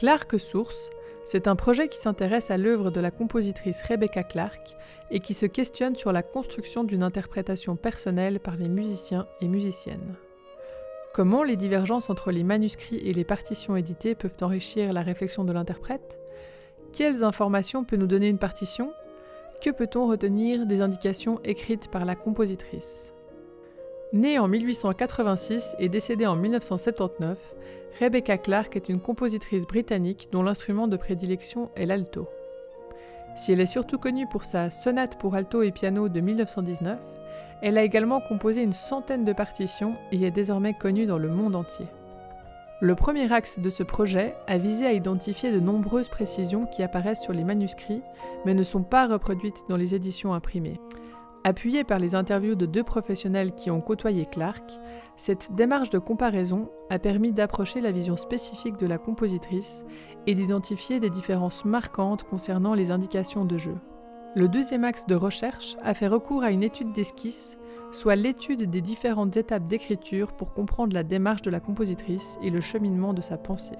Clark Source, c'est un projet qui s'intéresse à l'œuvre de la compositrice Rebecca Clark et qui se questionne sur la construction d'une interprétation personnelle par les musiciens et musiciennes. Comment les divergences entre les manuscrits et les partitions éditées peuvent enrichir la réflexion de l'interprète? Quelles informations peut nous donner une partition? Que peut-on retenir des indications écrites par la compositrice? Née en 1886 et décédée en 1979, Rebecca Clark est une compositrice britannique dont l'instrument de prédilection est l'alto. Si elle est surtout connue pour sa sonate pour alto et piano de 1919, elle a également composé une centaine de partitions et est désormais connue dans le monde entier. Le premier axe de ce projet a visé à identifier de nombreuses précisions qui apparaissent sur les manuscrits, mais ne sont pas reproduites dans les éditions imprimées. Appuyée par les interviews de 2 professionnels qui ont côtoyé Clark, cette démarche de comparaison a permis d'approcher la vision spécifique de la compositrice et d'identifier des différences marquantes concernant les indications de jeu. Le deuxième axe de recherche a fait recours à une étude d'esquisse, soit l'étude des différentes étapes d'écriture pour comprendre la démarche de la compositrice et le cheminement de sa pensée.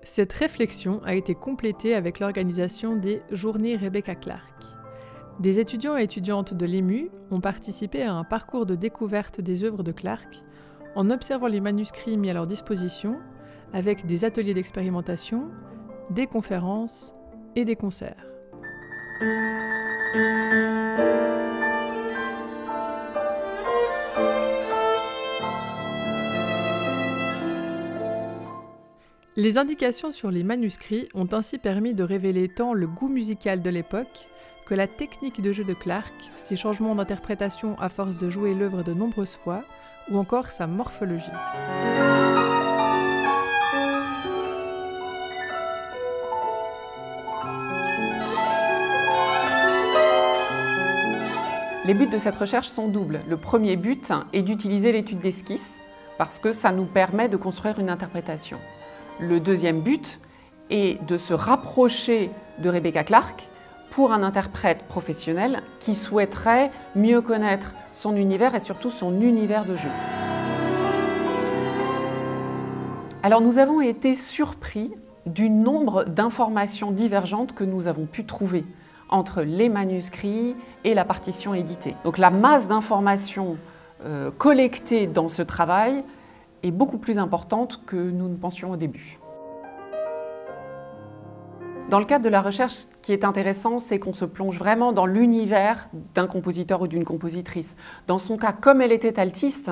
Cette réflexion a été complétée avec l'organisation des Journées Rebecca Clark. Des étudiants et étudiantes de l'EMU ont participé à un parcours de découverte des œuvres de Clark en observant les manuscrits mis à leur disposition avec des ateliers d'expérimentation, des conférences et des concerts. Les indications sur les manuscrits ont ainsi permis de révéler tant le goût musical de l'époque que la technique de jeu de Clark, ses changements d'interprétation à force de jouer l'œuvre de nombreuses fois, ou encore sa morphologie. Les buts de cette recherche sont doubles. Le premier but est d'utiliser l'étude d'esquisse parce que ça nous permet de construire une interprétation. Le deuxième but est de se rapprocher de Rebecca Clark pour un interprète professionnel qui souhaiterait mieux connaître son univers et surtout son univers de jeu. Alors nous avons été surpris du nombre d'informations divergentes que nous avons pu trouver entre les manuscrits et la partition éditée. Donc la masse d'informations collectées dans ce travail est beaucoup plus importante que nous ne pensions au début. Dans le cadre de la recherche, ce qui est intéressant, c'est qu'on se plonge vraiment dans l'univers d'un compositeur ou d'une compositrice. Dans son cas, comme elle était altiste,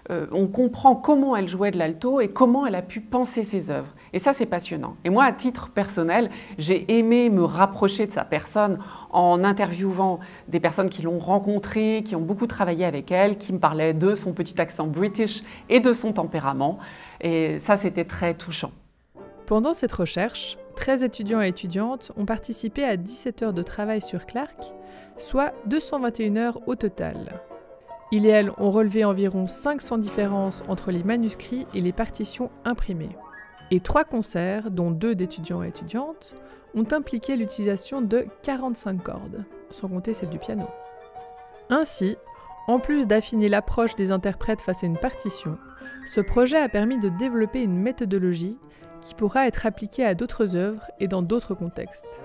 on comprend comment elle jouait de l'alto et comment elle a pu penser ses œuvres. Et ça, c'est passionnant. Et moi, à titre personnel, j'ai aimé me rapprocher de sa personne en interviewant des personnes qui l'ont rencontrée, qui ont beaucoup travaillé avec elle, qui me parlaient de son petit accent british et de son tempérament. Et ça, c'était très touchant. Pendant cette recherche, 13 étudiants et étudiantes ont participé à 17 heures de travail sur Clark, soit 221 heures au total. Ils et elles ont relevé environ 500 différences entre les manuscrits et les partitions imprimées. Et 3 concerts, dont 2 d'étudiants et étudiantes, ont impliqué l'utilisation de 45 cordes, sans compter celle du piano. Ainsi, en plus d'affiner l'approche des interprètes face à une partition, ce projet a permis de développer une méthodologie qui pourra être appliquée à d'autres œuvres et dans d'autres contextes.